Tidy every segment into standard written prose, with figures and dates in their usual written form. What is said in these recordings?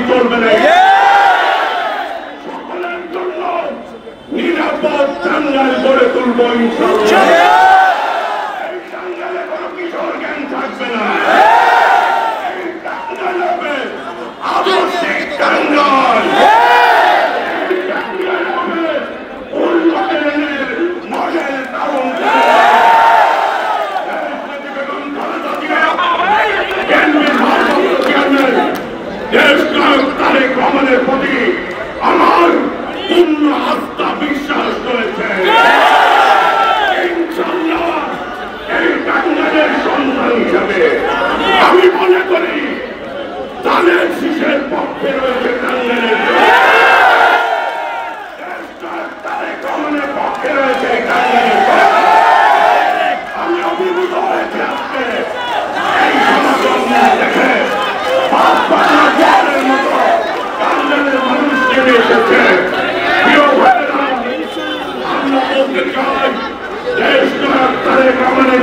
চলবে না। সকলের জন্য নিরাপদ টাঙ্গাইল গড়ে তুলব ইনশাআল্লাহ। এই টাঙ্গাইলে কোনো কিশোর গ্যাং থাকবে না। এই টাঙ্গাইল হবে আদর্শিক টাঙ্গাইল। এই টাঙ্গাইল হবে উন্নয়নের মডেল টাউন। তারেক রহমানের প্রতি আমার পূর্ণ আস্থা বিশ্বাস রয়েছে। ইনশাআল্লাহ এই টাঙ্গাইলের সন্তান হিসাবে আমি মনে করি ধানের শীষের পক্ষে রয়েছে টাঙ্গাইলের, তারেক রহমানের পক্ষে রয়েছে টাঙ্গাইলের। আমি অভিভূত হয়েছি আজকে এই সমাগম দেখে।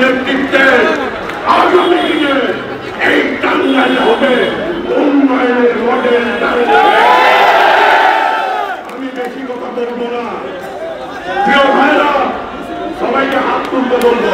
নেতৃত্বে আগামী দিনে এই টাঙ্গাইল হবে উন্নয়নের মডেল। আমি বেশি কথা বলবো না। প্রিয় ভাইরা, সবাইকে হাত তুলতে বলবো।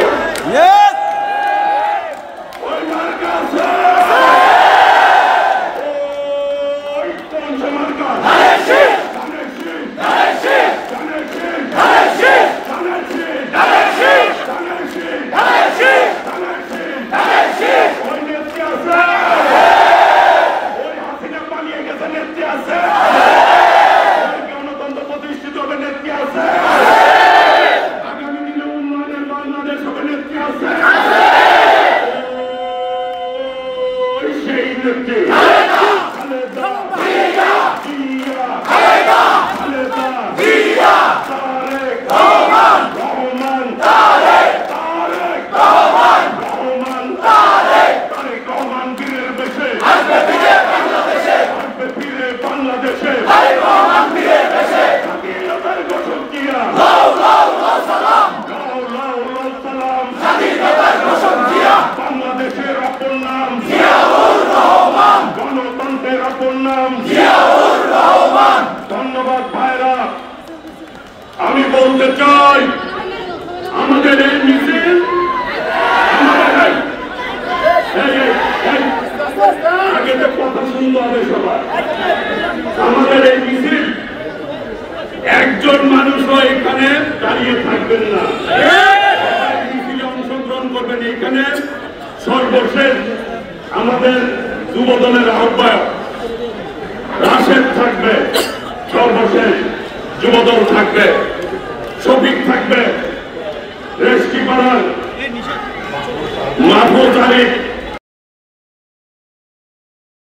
ধন্যবাদ ভাইরা। আমি বলতে চাই আমাদের এই মিছিল আগে তো কথা শুনতে হবে সবাই। আমাদের এই মিছিল একজন মানুষও এখানে দাঁড়িয়ে থাকবেন না, মিছিলে অংশগ্রহণ করবেন। এখানে সর্বশেষ আমাদের যুবদলের আহ্বায়ক রাশেদ থাকবে, সর্বশেষ যুবদল থাকবে, শফিক থাকবে, রেশকি পাড়ার মাহফুজ আলী